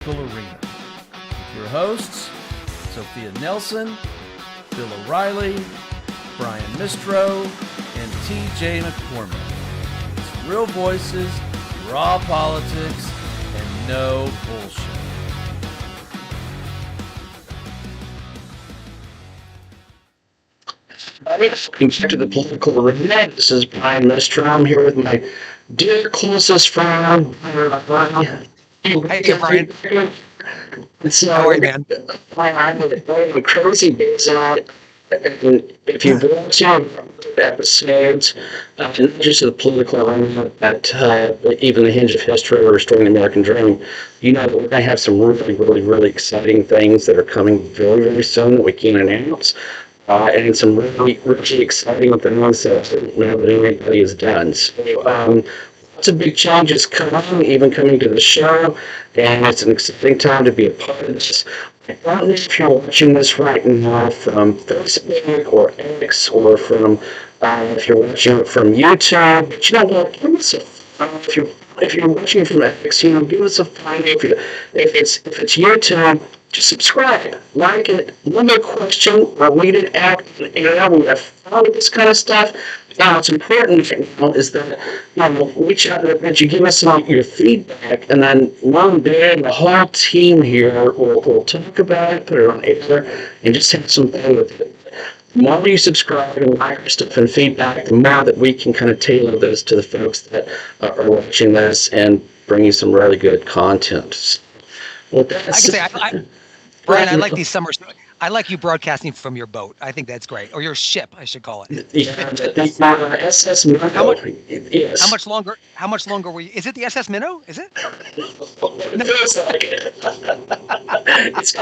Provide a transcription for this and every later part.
Arena. With your hosts, Sophia Nelson, Bill O'Reilly, Brian Mistro, and TJ McCormick. It's real voices, raw politics, and no bullshit. Welcome back to the Political Arena. This is Brian Mistro. I'm here with my dear closest friend, Brian. Hey, Brian. How are you, man? I'm a crazy busy. If you've watched episodes, not just of the Political Arena, but even the Hinge of History or Restoring the American Dream, you know that we're going to have some really exciting things that are coming very, very soon that we can announce. And some really exciting things that anybody has done. So, lots of big changes coming, even coming to the show, and it's an exciting time to be a part of this. I don't know if you're watching this right now from Facebook or X or from, if you're watching it from YouTube, but you know what, give us a if you're watching from X, give us a follow. If it's YouTube, just subscribe, like it, leave a question, or read it out. We have followed this kind of stuff. Now, what's important is that reach out that you give us some of your feedback, and then one day the whole team here will talk about it, put it on air, and just have some fun with it. The more you subscribe and like our stuff and feedback, the more that we can kind of tailor this to the folks that are watching this and bring you some really good content. Well, I can say, Brian, I like these summers. I like you broadcasting from your boat. I think that's great. Or your ship, I should call it. Yeah, that's my SS Minnow. Yes. How much longer were you? Is it the SS Minnow? Is it? It feels like it. It's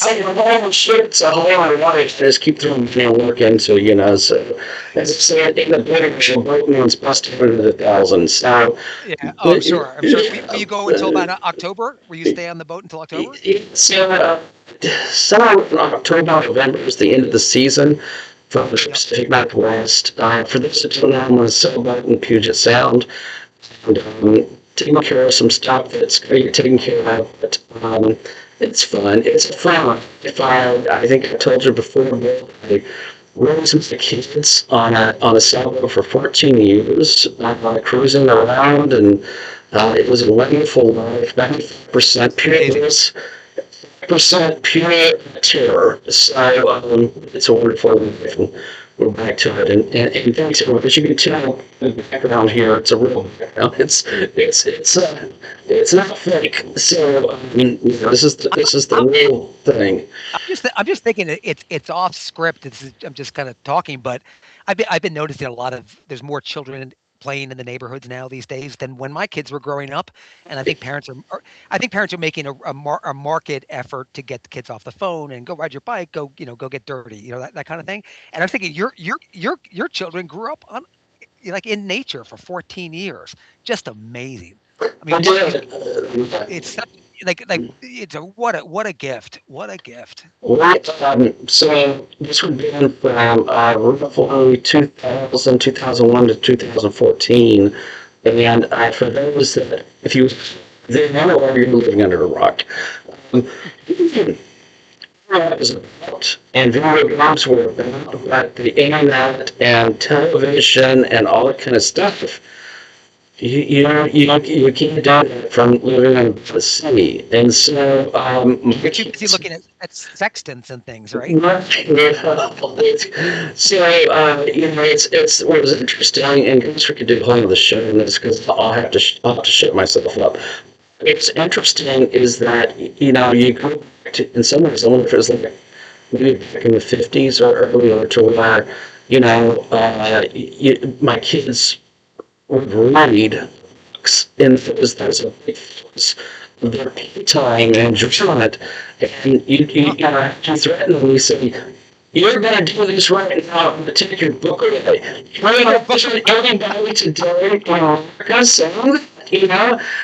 like a whole ship. It's a whole life. Just keep throwing work into, so, as I said, in the British, boat means busted into the thousands. So, yeah, I'm sure. Will you go until about October? Will you stay on the boat until October? Somewhere in October, November is the end of the season for the Pacific Northwest. For those that don't know, I'm on a sailboat in Puget Sound, and taking care of some stuff that's taken care of. But it's fun. It's a fun. I think I told you before, I raised my kids on a sailboat for 14 years, cruising around, and it was a wonderful life. 90% pure pure terror. So it's a wonderful life, and we're back to it. And thanks, everyone. As you can tell, the background here, it's a real background. It's not fake. So this is the real thing. I'm just thinking it's off script. I'm just kind of talking, but I've been noticing there's more children playing in the neighborhoods now these days than when my kids were growing up, and I think parents are making a market effort to get the kids off the phone and go ride your bike, go get dirty, that kind of thing. And I'm thinking your children grew up on in nature for 14 years, just amazing. I mean, it's what a gift. What a gift. Right. So this would be from roughly 2001 to 2014. And for those that, if you know where you're living under a rock, was about, and video games were about the internet and television and all that kind of stuff. You can't do that from living in the city, and so you're too busy looking at sextants and things, right? So it's what was interesting, and I guess we could do a whole other show on this because I'll have to shut myself up. What's interesting is that you go back to, in some ways, I wonder if it was like maybe back in the 50s or earlier, to where my kids would read books in those a big focus of their playtime and enjoying it. And you threaten them, you say, "You're going to do this right now. I'm going to take your book away." Everybody today,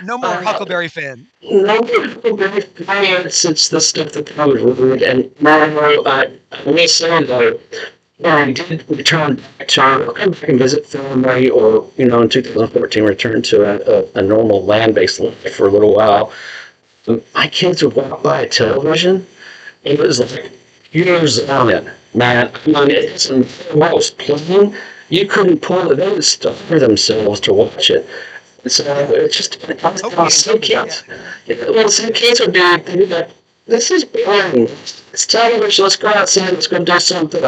No more Huckleberry Finn. No more Huckleberry Finn. It's the stuff that they would read. And now, I will say though, I did return back to and visit family, or in 2014 return to a normal land-based life for a little while. My kids would walk by a television. It was like years on it, man. I mean, it's what was playing. You couldn't pull it. They would starve themselves to watch it. And so it's just some kids. Well, some kids would be like, "This is boring. It's television. Let's go outside. Let's go do something."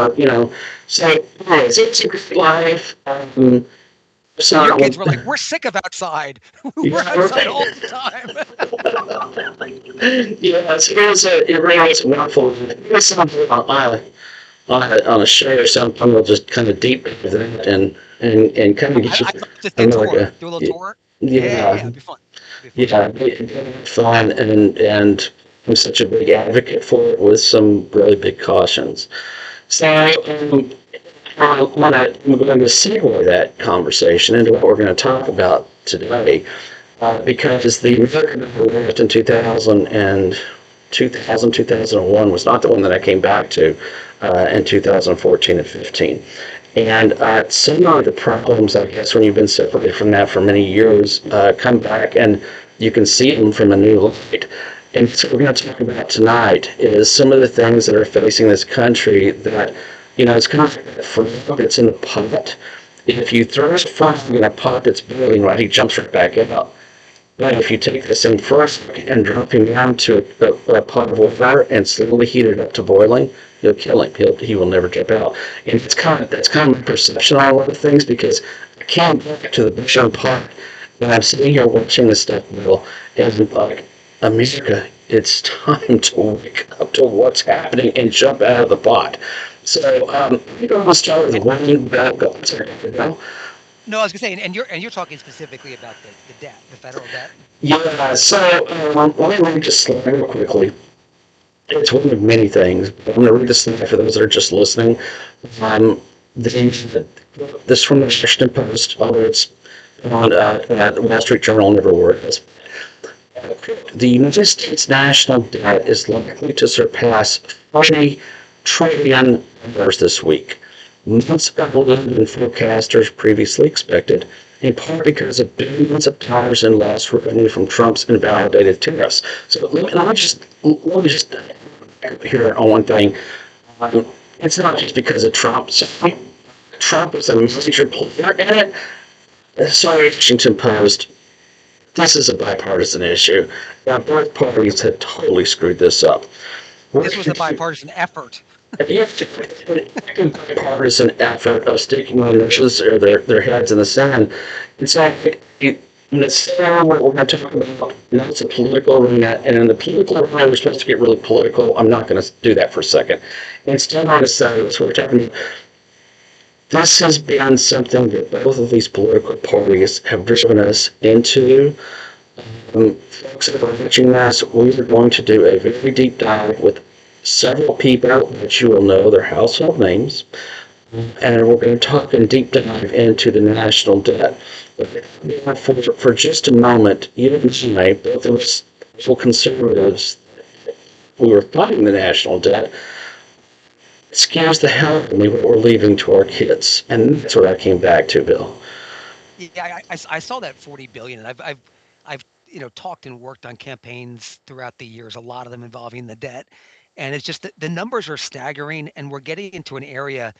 So anyways, it's a good life. And your So kids were like, "We're sick of outside. We're outside all the time." yeah, it really is wonderful. It's something on a show or something. We'll just kind of deep into that and kind of get you. I'd love to see a I'm like tour. Do a little tour. Yeah. yeah, It'd be fun. yeah, fun and I'm such a big advocate for it with some really big cautions. So I'm going to segue that conversation into what we're going to talk about today, because the American Awards in 2001 was not the one that I came back to in 2014 and 15. And some of the problems, I guess, when you've been separated from that for many years, come back and you can see them from a new light. And so what we're going to talk about tonight is some of the things that are facing this country that, it's kind of like a frog that's in a pot. If you throw a frog in a pot that's boiling, right, he jumps right back out. But if you take the same frog and drop him down to a pot of water and slowly heat it up to boiling, you'll kill him. He will never jump out. And that's kind of my perception on a lot of things, because I came back to the bush on pot and I'm sitting here watching this stuff, Bill, and like, America, it's time to wake up to what's happening and jump out of the pot. So, we're going to start with one back up. No, I was gonna say, and you're talking specifically about the debt, the federal debt. Yeah, so let me read just slide real quickly. It's one of many things. I'm going to read this slide for those that are just listening. This from the Washington Post, although it's on the Wall Street Journal, never works. The United States national debt is likely to surpass $40 trillion this week, months earlier than forecasters previously expected, in part because of billions of dollars in lost revenue from Trump's invalidated tariffs. So let me just here on one thing. It's not just because of Trump. So Trump is a major player in it. Sorry, Washington Post. This is a bipartisan issue. Now, both parties have totally screwed this up. This was a bipartisan effort. You have to bipartisan effort of sticking their noses or their heads in the sand. And so, in the same what we're going to talk about, it's a political arena, and in the political arena, we're supposed to get really political. I'm not going to do that for a second. Instead, I'm going to say, that's what we're talking about. This has been something that both of these political parties have driven us into. Folks that are watching this, we are going to do a very deep dive with several people that you will know their household names, and we're going to talk in deep dive into the national debt. But for just a moment, you and I, both of us conservatives, we were fighting the national debt. It scares the hell out of me what we're leaving to our kids, and that's what I came back to, Bill. Yeah, I saw that 40 billion, and I've talked and worked on campaigns throughout the years, a lot of them involving the debt, and it's just that the numbers are staggering, and we're getting into an area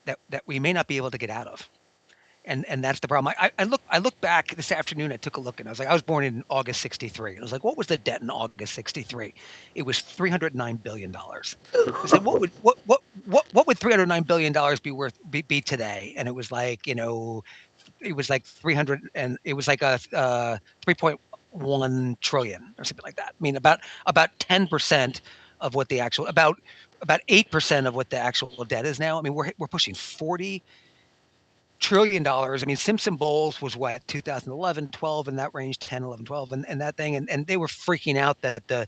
that we may not be able to get out of. And that's the problem. I look back this afternoon. I took a look and I was like, I was born in August '63. I was like, what was the debt in August '63? It was $309 billion. I said, what would $309 billion be today? And it was like, it was like 300, and it was like a 3.1 trillion or something like that. I mean, about 10% of what the actual about 8% of what the actual debt is now. I mean, we're pushing $40 trillion. I mean, Simpson Bowles was what, 2011, 12, in that range, 10, 11, 12, and that thing. And they were freaking out that the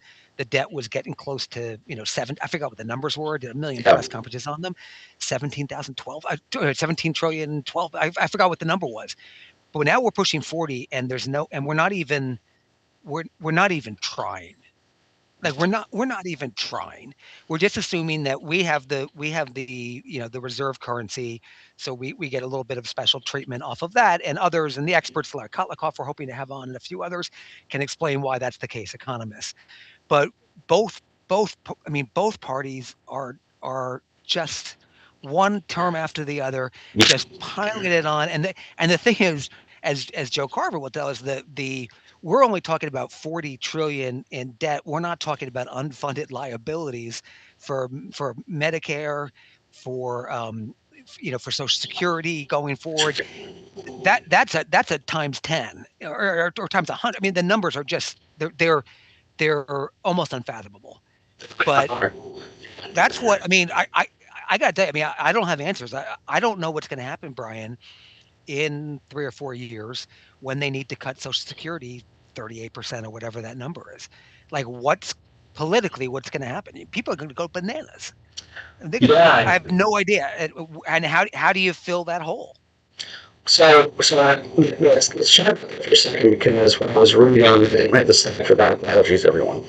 debt was getting close to, seven. I forgot what the numbers were. Did a million Yeah. press conferences on them. 17 trillion, 12. I forgot what the number was. But now we're pushing 40, and we're not even trying. Like we're not even trying. We're just assuming that we have the the reserve currency, so we get a little bit of special treatment off of that, and others and the experts like Kotlikov we're hoping to have on and a few others can explain why that's the case, economists. But both both parties are just one term after the other, just piling it on. And the thing is, as Joe Carver will tell us, the we're only talking about 40 trillion in debt. We're not talking about unfunded liabilities for Medicare, for for Social Security going forward. That's a times 10 or times 100. I mean, the numbers are just they're almost unfathomable. But that's what I mean. I got to tell you, I mean, I don't have answers. I don't know what's going to happen, Brian, in 3 or 4 years when they need to cut Social Security 38% or whatever that number is. Like, what's going to happen? People are going to go bananas. I Yeah. have no idea. And how do you fill that hole? Let's chat about that for a second because when I was reading on it, I had to say for that allergies, everyone.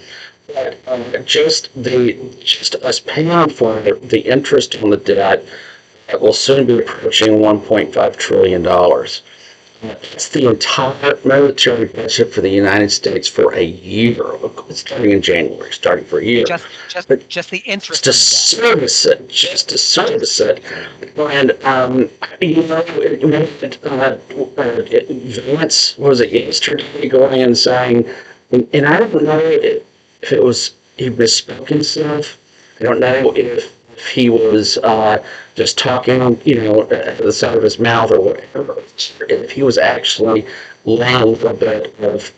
But just us paying for the interest on the debt that will soon be approaching $1.5 trillion. It's the entire military budget for the United States for a year, starting in January, starting for a year. Just the interest To service it, just to service it. And, Vance, was it yesterday, going and saying, and I don't know if it was he misspoke himself. I don't know if he was just talking, at the side of his mouth or whatever. If he was actually laying a little bit of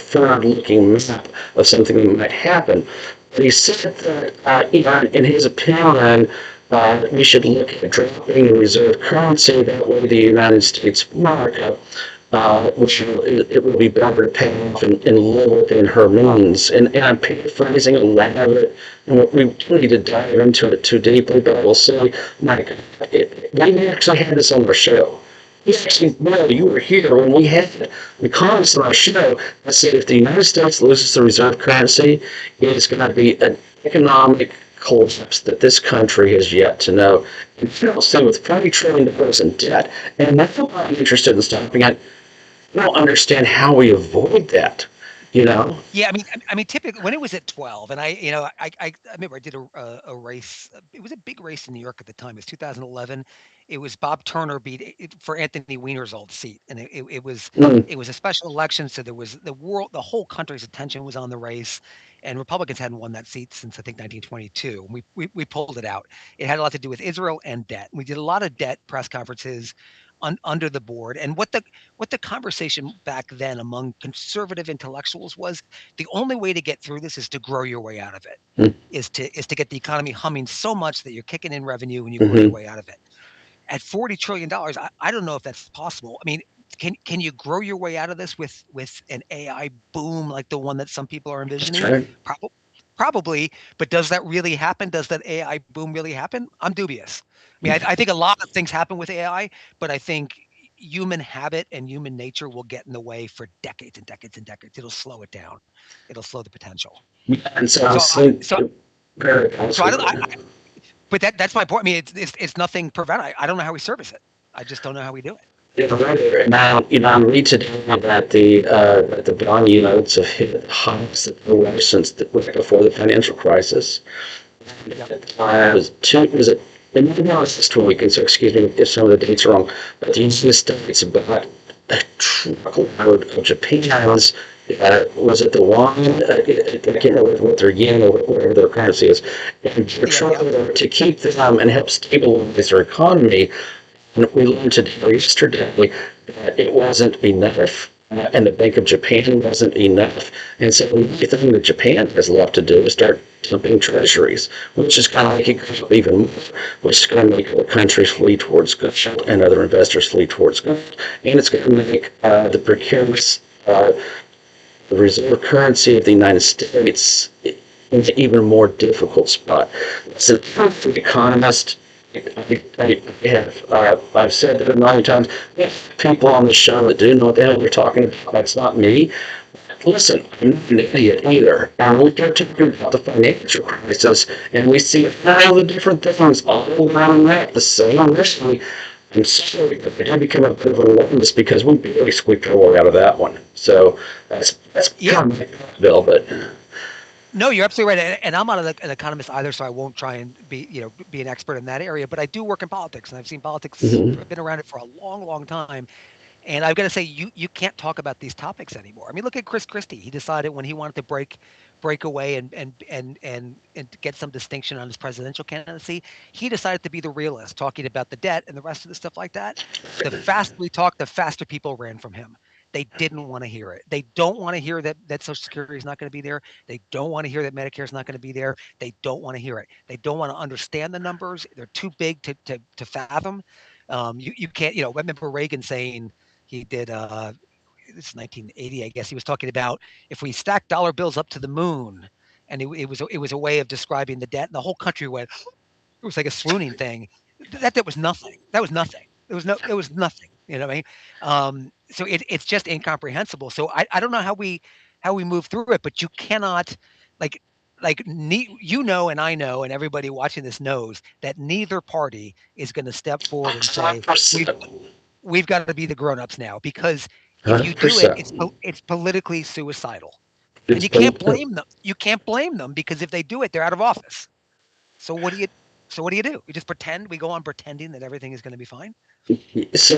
forward-looking map of something that might happen. But he said that, in his opinion, we should look at dropping the reserve currency. That way, the United States markup, which it would be better to pay off in lower than her means. And I'm paraphrasing a lot of it, and we don't need to dive into it too deeply, but I will say, Mike, we actually had this on our show. You were here when we had the comments on our show that said if the United States loses the reserve currency, it is going to be an economic collapse that this country has yet to know. And so with $40 trillion in debt, and that's what I'm interested in stopping at. I don't understand how we avoid that. Yeah, I mean, typically when it was at 12, and I remember I did a race. It was a big race in New York at the time. It was 2011. It was Bob Turner for Anthony Weiner's old seat, and it was a special election. So there was the whole country's attention was on the race, and Republicans hadn't won that seat since I think 1922. And we pulled it out. It had a lot to do with Israel and debt. We did a lot of debt press conferences under the board, and what the conversation back then among conservative intellectuals was, the only way to get through this is to grow your way out of it, is to get the economy humming so much that you're kicking in revenue and you grow your way out of it. At $40 trillion, I don't know if that's possible. I mean, can you grow your way out of this with an AI boom like the one that some people are envisioning? Right. Probably, but does that really happen? Does that AI boom really happen? I'm dubious. I mean, I think a lot of things happen with AI, but I think human habit and human nature will get in the way for decades and decades and decades. It'll slow it down. It'll slow the potential. And so but that's my point. I mean, it's nothing prevent. I don't know how we service it. I just don't know how we do it. Now, I read today that the bond yields have hit highs that were since before the financial crisis. Was it this 2 weekends? So excuse me if some of the dates are wrong. But the United States about a truckload of Japan's. Was it the yuan? I can't remember what their yen or whatever their currency is. And they're trying to keep them and help stabilize their economy. And we learned yesterday that it wasn't enough, and the Bank of Japan wasn't enough. And so the only thing that Japan has left to do is start dumping treasuries, which is going to make it go even more, which is going to make other countries flee towards gold and other investors flee towards gold. And it's going to make the precarious the reserve currency of the United States in an even more difficult spot. As an economist, I've said it a million times. People on the show that do know what the hell they're talking about. That's not me. listen, I'm not an idiot either. And we start talking about the financial crisis, and we see all the different things all around that, the same issue. I'm sorry, but it had become a bit of a awareness because we barely squeaked our way out of that one. So that's Yeah. kind of my bill, but No, you're absolutely right, and I'm not an economist either, so I won't try and be an expert in that area. But I do work in politics, and I've seen politics. mhm. I've been around it for a long, long time, and I've got to say, you can't talk about these topics anymore. I mean, look at Chris Christie. He decided when he wanted to break away and get some distinction on his presidential candidacy, he decided to be the realist, talking about the debt and the rest of the stuff like that. The faster we talked, the faster people ran from him. They didn't want to hear it. They don't want to hear that Social Security is not going to be there. They don't want to hear that Medicare is not going to be there. They don't want to hear it. They don't want to understand the numbers. They're too big to fathom. You can't. I remember Reagan saying he did. It's 1980, I guess. He was talking about if we stack dollar bills up to the moon, and it was a way of describing the debt, and the whole country went. It was like a swooning thing. That was nothing. That was nothing. It was nothing. You know what I mean? So it's just incomprehensible. So I don't know how we move through it, but you cannot like and I know and everybody watching this knows that neither party is going to step forward and say we've got to be the grown-ups now, because if you do it, 100%. it's politically suicidal, and It's you can't been blame them. You can't blame them, because if they do it, they're out of office. So what do you so what do you do? We just pretend we go on pretending that everything is going to be fine. so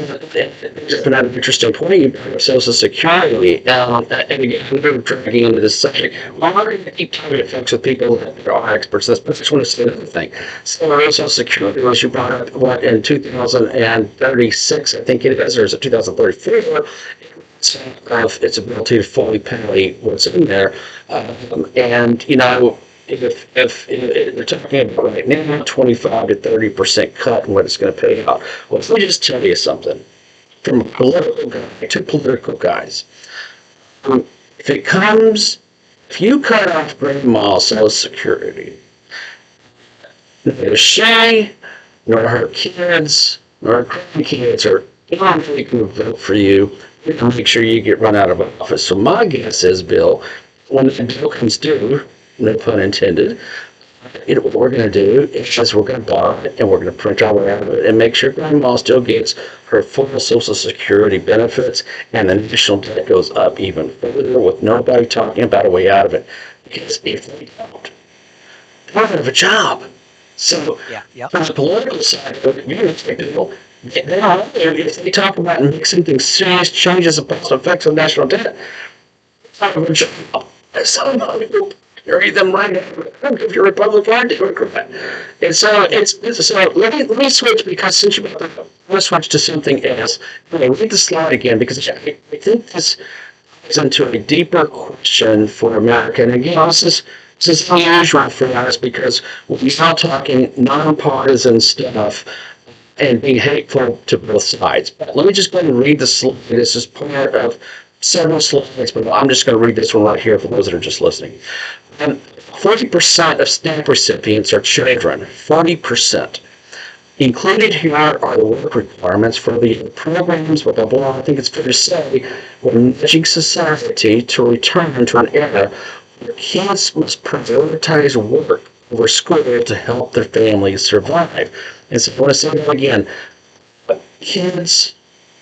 just another interesting point you brought up Social Security. And again, we're dragging into this subject. Well, I'm going to keep talking to folks with people that are experts. But I just want to say another thing. So Social Security, as you brought up, what in 2036, I think it is, or is it 2034? Its ability to fully pay what's in there, and if we're talking about right now 25 to 30% cut in what it's going to pay out, well, let me just tell you something from a political guy, two political guys. If it comes, if you cut off grandma's Social Security, neither Shay nor her kids nor her grandkids are going to vote for you. You're going to make sure you get run out of office. So my guess is, Bill, when the bill comes due, no pun intended, what we're going to do is we're going to buy it and we're going to print our way out of it and make sure grandma still gets her full Social Security benefits, and the national debt goes up even further with nobody talking about a way out of it. Because if they don't, they don't have a job. So, Yeah, yeah. from the political side of it, if they talk about and make something serious changes about the effects of national debt, it's not a job. Somebody will carry them right out if you're Republican or Democrat. And so so let me switch, because since you brought that up, I'm going to switch to something else. Read the slide again, because I think this goes into a deeper question for America. And again, this is unusual for us because we're now talking nonpartisan stuff and being hateful to both sides. But let me just go ahead and read the slide. This is part of several slides, but I'm just going to read this one right here for those that are just listening. 40% of SNAP recipients are children. 40%. Included here are the work requirements for the programs, blah, blah, blah. I think it's fair to say we're nudging society to return to an era where kids must prioritize work over school to help their families survive. And so I want to say that again. Kids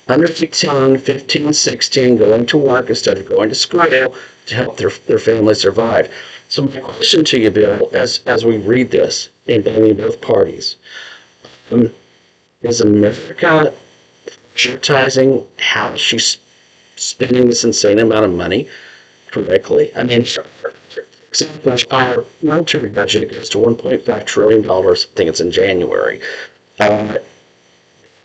under 15, 16, going to work instead of going to school to help their family survive. So my question to you, Bill, as we read this and blaming both parties, is America advertising how she's spending this insane amount of money correctly? I mean, for example, our military budget goes to $1.5 trillion. I think it's in January. Uh,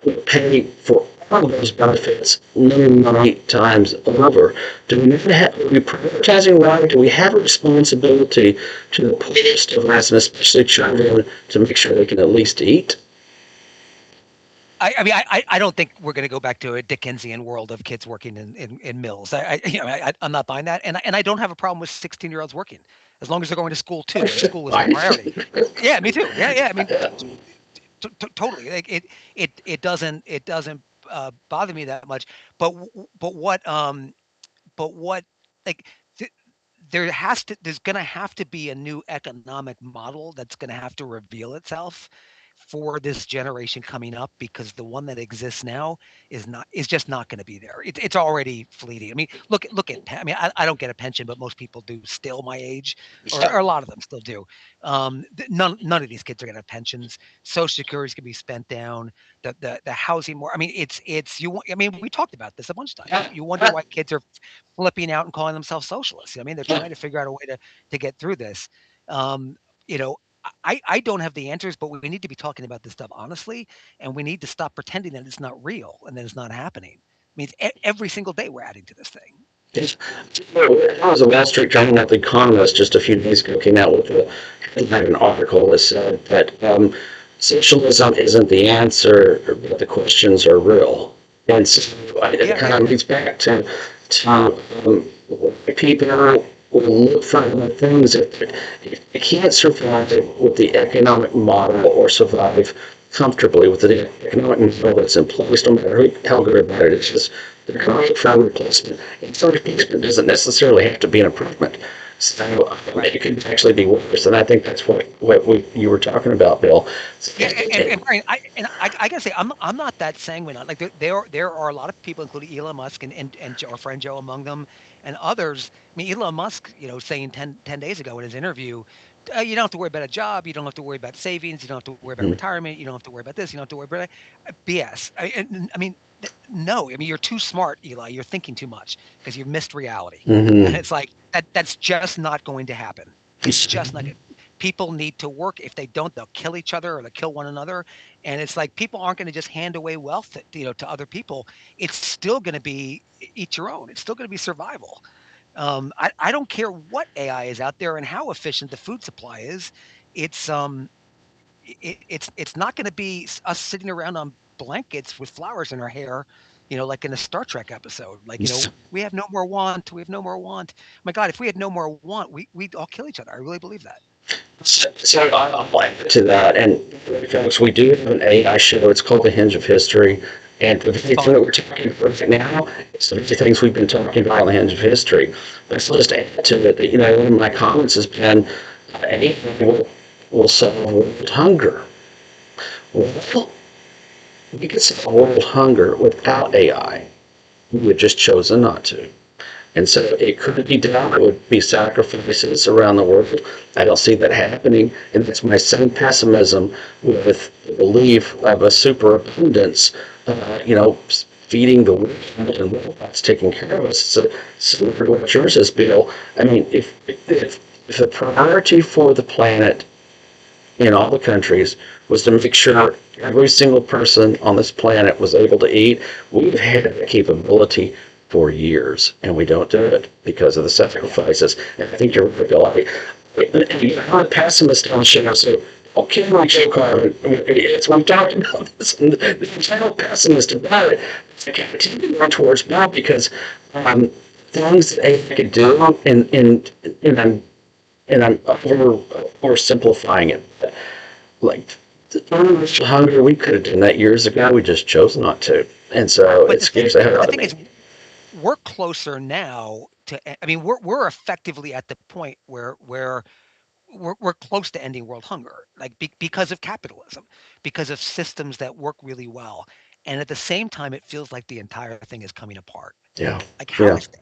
we pay for all of those benefits many times over. Do we not have, are we prioritizing right? Do we have a responsibility to the poorest of us, and especially children, to make sure they can at least eat? I mean, I don't think we're going to go back to a Dickensian world of kids working in mills. I'm not buying that, and I don't have a problem with 16-year-olds working, as long as they're going to school too, and school is a priority. Yeah, me too. Yeah, yeah. I mean, totally. Like it doesn't bother me that much. But what like there's going to have to be a new economic model that's going to have to reveal itself for this generation coming up, because the one that exists now is just not going to be there. It's already fleeting. I mean, look at I mean, I don't get a pension, but most people do still my age, or a lot of them still do. None of these kids are going to have pensions. Social Security is going to be spent down. The housing more. I mean, it's you. I mean, we talked about this a bunch of times. You wonder why kids are flipping out and calling themselves socialists. I mean, they're trying to figure out a way to get through this. Um, you know, I don't have the answers, but we need to be talking about this stuff honestly, and we need to stop pretending that it's not real and that it's not happening. I mean, every single day we're adding to this thing. Yes. There was a Wall Street Journal economist just a few days ago came out with an article that said that socialism isn't the answer, but the questions are real. And so it kind of leads back to people will look for other things. If you can't survive with the economic model or survive comfortably with the economic model that's in place, no matter how good or bad it is, they're going to look for a replacement. And so replacement doesn't necessarily have to be an improvement. So it could actually be worse, and I think that's what you were talking about, Bill. And Brian, I gotta say, I'm not that sanguine. Like there are a lot of people, including Elon Musk and our friend Joe among them, and others. I mean, Elon Musk, saying 10 days ago in his interview, you don't have to worry about a job, you don't have to worry about savings, you don't have to worry about retirement, you don't have to worry about this, you don't have to worry about that. BS. I mean, no. I mean, you're too smart, Eli. You're thinking too much because you've missed reality, and it's like that's just not going to happen. It's just not. People need to work. If they don't, they'll kill each other or they'll kill one another. And it's like people aren't going to just hand away wealth, to other people. It's still going to be eat your own. It's still going to be survival. I don't care what AI is out there and how efficient the food supply is. It's it's not going to be us sitting around on blankets with flowers in our hair, like in a Star Trek episode. Like, we have no more want. We have no more want. My God, if we had no more want, we'd all kill each other. I really believe that. So I'll add to that. And folks, we do have an AI show. It's called The Hinge of History. And the very thing that we're talking about right now is the very things we've been talking about on The Hinge of History. But let's just add to it that, one of my comments has been, AI will solve world hunger. Well, we could solve world hunger without AI. We would just chosen not to. And so it could be done. It would be sacrifices around the world. I don't see that happening. And that's my same pessimism with the belief of a superabundance, feeding the world and robots taking care of us. So similar to what yours is, Bill. I mean, if the priority for the planet in all the countries was to make sure every single person on this planet was able to eat, we've had the capability for years, and we don't do it because of the sacrifices. And I think you're right, Bill. I'm a pessimist on the show, so I'll kill my Joe Carvin. It's when I'm talking about this, and I'm a pessimist about it. I continue to run towards Bob because things that I could do, and I'm oversimplifying it. Like the hunger, we could have done that years ago. We just chose not to, and so it scares the hell out of me. We're closer now to. I mean, we're effectively at the point where we're close to ending world hunger, like because of capitalism, because of systems that work really well, and at the same time, it feels like the entire thing is coming apart. Yeah. Like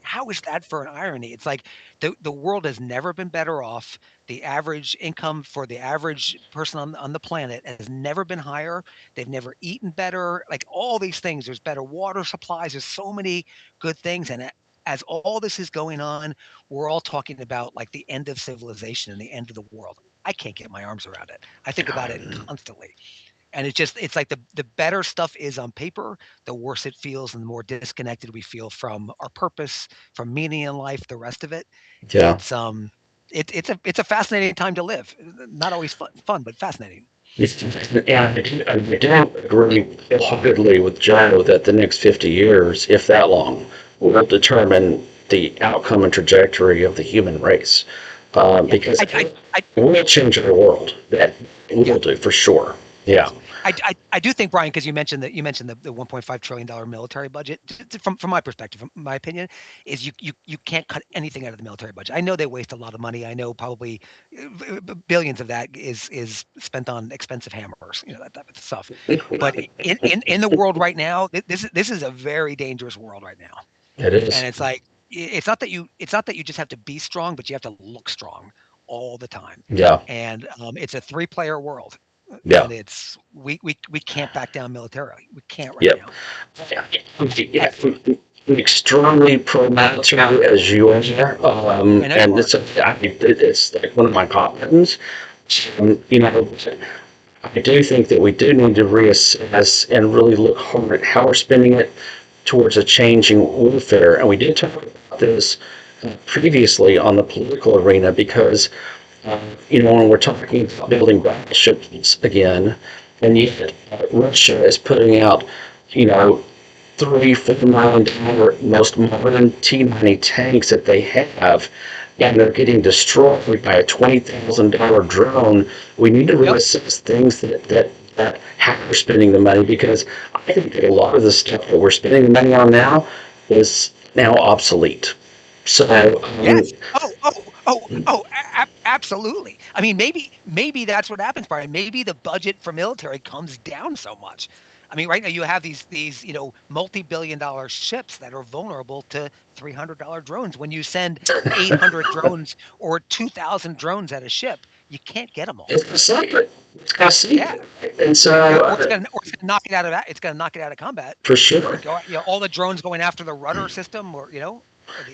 how is that for an irony? It's like the world has never been better off. The average income for the average person on the planet has never been higher. They've never eaten better. Like all these things, there's better water supplies. There's so many good things, and as all this is going on, we're all talking about like the end of civilization and the end of the world. I can't get my arms around it. I think about it constantly. And it's like the better stuff is on paper, the worse it feels and the more disconnected we feel from our purpose, from meaning in life, the rest of it. Yeah. It's a fascinating time to live. Not always fun, but fascinating. Yeah, I do agree wholeheartedly with Joe that the next 50 years, if that long, will determine the outcome and trajectory of the human race. Because it will change our world. That will do for sure. Yeah. I do think, Brian, because you mentioned the $1.5 trillion military budget. From my perspective, from my opinion, is you can't cut anything out of the military budget. I know they waste a lot of money. I know probably billions of that is spent on expensive hammers, that type of stuff. But in the world right now, this is a very dangerous world right now. It And is. it's like it's not that you just have to be strong, but you have to look strong all the time. Yeah. And it's a three-player world, Yeah. and we can't back down militarily. We can't right Yep. now. Yeah, I'm extremely pro-military as you are, I know you and are. it's like one of my passions. I do think that we do need to reassess and really look hard at how we're spending it towards a changing warfare. And we did talk about this previously on the political arena because, when we're talking about building battleships again, and yet Russia is putting out, $3-4 million most modern T-90 tanks that they have, and they're getting destroyed by a $20,000 drone. We need to Yep. reassess things that how we're spending the money, because I think that a lot of the stuff that we're spending the money on now is now obsolete. So Yes. Absolutely. I mean, maybe that's what happens, Brian. Maybe the budget for military comes down so much. I mean, right now you have these multi-billion-dollar ships that are vulnerable to $300 drones. When you send 800 drones or 2,000 drones at a ship, you can't get them all. it's gonna save it. It's gonna save Yeah. it. And so Or it's gonna knock it out of that. It's gonna knock it out of combat. for sure. Go, all the drones going after the rudder system, or the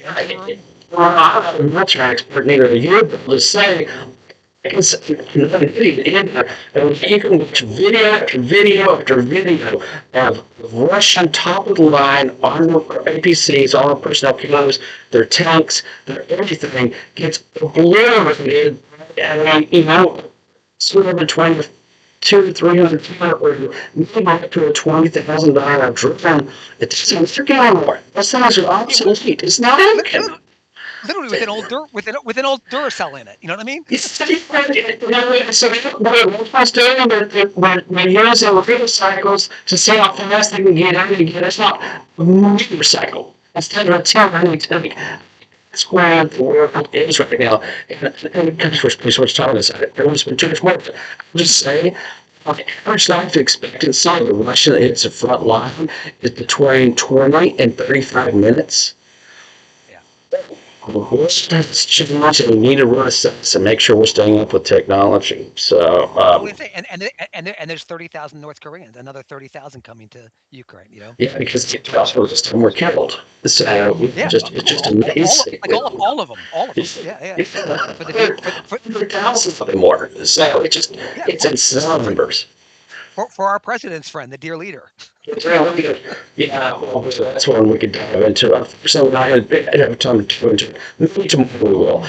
engine room. Well, I'm not an expert, neither are you, but let's say, it's another video, and you can watch video after video after video of Russian top-of-the-line armored APCs, all personnel carriers, their tanks, their everything gets obliterated, and, somewhere between 200 to 300 or maybe up to a $20,000 drone. It doesn't work anymore. Those things are obsolete. It's not working. Literally with an old Duracell in it. You know what I mean? So what I was doing, we're using motorcycles to see how fast they can get out and get. It's not a motorcycle. Instead of a tank, that's where the world is right now. And countries were switched on this. There was been too much more. I'll just say, the average life expectancy of a Russian that hits the front line is between 20 and 35 minutes. Yeah. That's changed, and we need to reassess and make sure we're staying up with technology. So, And there's 30,000 North Koreans, another 30,000 coming to Ukraine. yeah, because the also just more killed. So Yeah. it's just amazing. All of them. Yeah. For the, 100,000 more. So it's insane numbers. for our president's friend, the dear leader. Yeah, well, that's one we could dive into. So I have time to go into. Maybe tomorrow we will.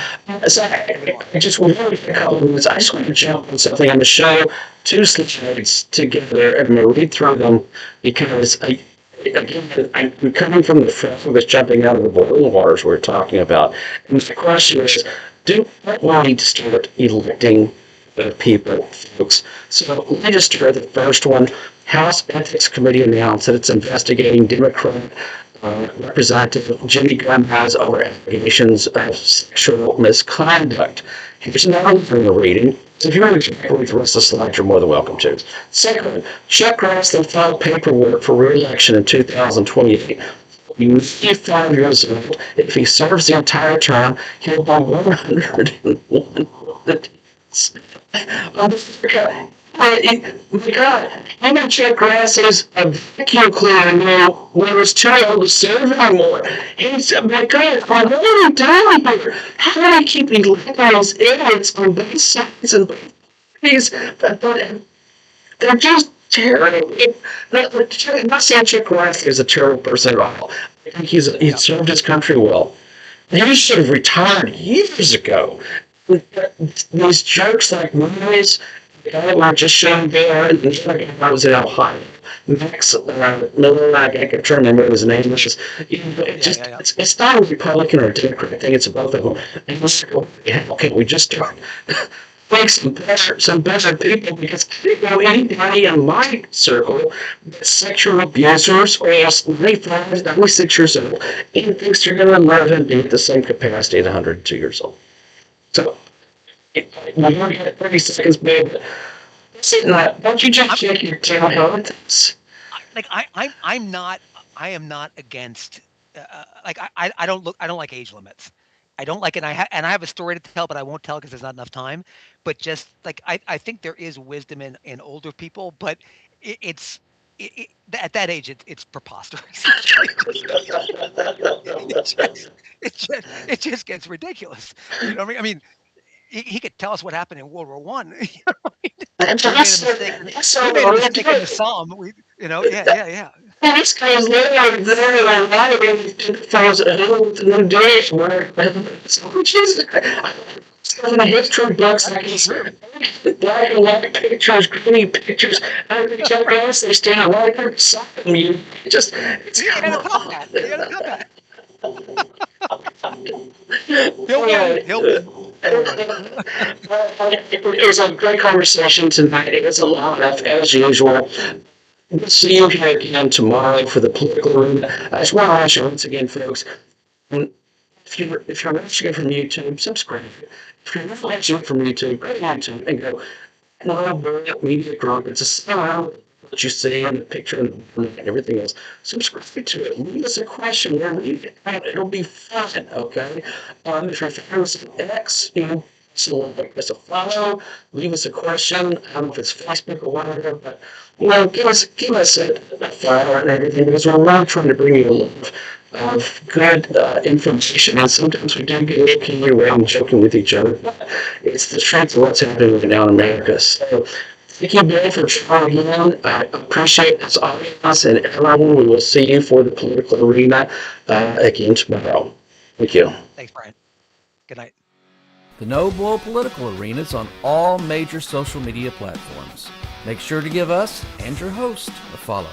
So I just want to a couple of minutes. I just want to jump on something on the show. Two slides together and read through them because I'm coming from the front of us jumping out of the boiling waters we're talking about. And the question is, do we need to start electing people, folks? So let me just start the first one. House Ethics Committee announced that it's investigating Democrat Representative Jimmy Gomez over allegations of sexual misconduct. Here's another thing we're reading. So if you want to read the rest of the slides, you're more than welcome to. Second, Chuck Grassley filed paperwork for re-election in 2028. He's 55 years old. If he serves the entire term, he'll buy 101 my God, I know Chuck Grass is a vacuum cleaner now when it's too old to serve anymore. He's, my God, what are we doing here? How do we keep electing these idiots on both sides and both parties? They're just terrible. I'm not saying Chuck Grass is a terrible person at all. I think he's served his country well. He should have retired years ago. These jokes like movies, the guy were just showing there, and I was in Ohio. Max Miller, I can't remember what his name is. It's not a Republican or a Democrat thing, it's both of them. And it's like, okay, we just start. think some better people, because I didn't know anybody in my circle that's sexual abusers or else 95, 96 years old and thinks they're going to love and be at the same capacity at 102 years old. So, if you only got 30 seconds, babe. Don't you just check your tail health? I am not against. I don't like age limits. I don't like it. And I have a story to tell, but I won't tell because there's not enough time. But just like I think there is wisdom in older people, but it's at that age it's preposterous. It just gets ridiculous. You know what I mean? He could tell us what happened in World War One. You know what I mean? We made a mistake in the Somme. Yeah. This guy's literally there, like, files at home with no dashboard. Which is stuff in the history books, like these black and white pictures, grainy pictures. I think your guys, they stand right there beside you. It's You gotta top that. You gotta top that. He'll win. It was a great conversation tonight. It was a lot of, as usual. We'll see you here again tomorrow for the political room. I just want to ask you once again, folks, if you're watching it from YouTube, subscribe. If you're not watching it from YouTube, go to YouTube and go, hello, media group. It's a sound that you see in the picture and everything else. Subscribe to it. Leave us a question. It'll be fun, okay? If you're famous on X, so give us a follow, leave us a question. I don't know if it's Facebook or whatever, but give us a follow and everything, because we're not trying to bring you a lot of good information, and sometimes we do get a little carried away and joking with each other. But it's the truth of what's happening right now in America. So thank you, Bill, for trying again. I appreciate this audience and everyone. We will see you for the political arena again tomorrow. Thank you. Thanks, Brian. Good night. The No Bull Political Arena is on all major social media platforms. Make sure to give us and your host a follow.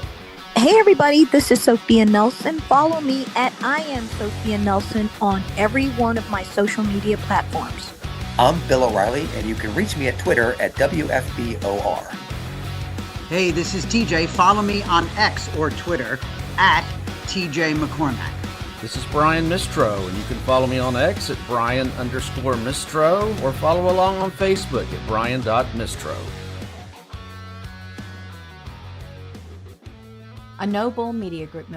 Hey everybody, this is Sophia Nelson. Follow me at I am Sophia Nelson on every one of my social media platforms. I'm Bill O'Reilly, and you can reach me at Twitter at WFBOR. Hey, this is TJ. Follow me on X or Twitter at TJ McCormack. This is Brian Mistro, and you can follow me on X at Brian_Mistro or follow along on Facebook at Brian.Mistro. A No Bull Media Group member.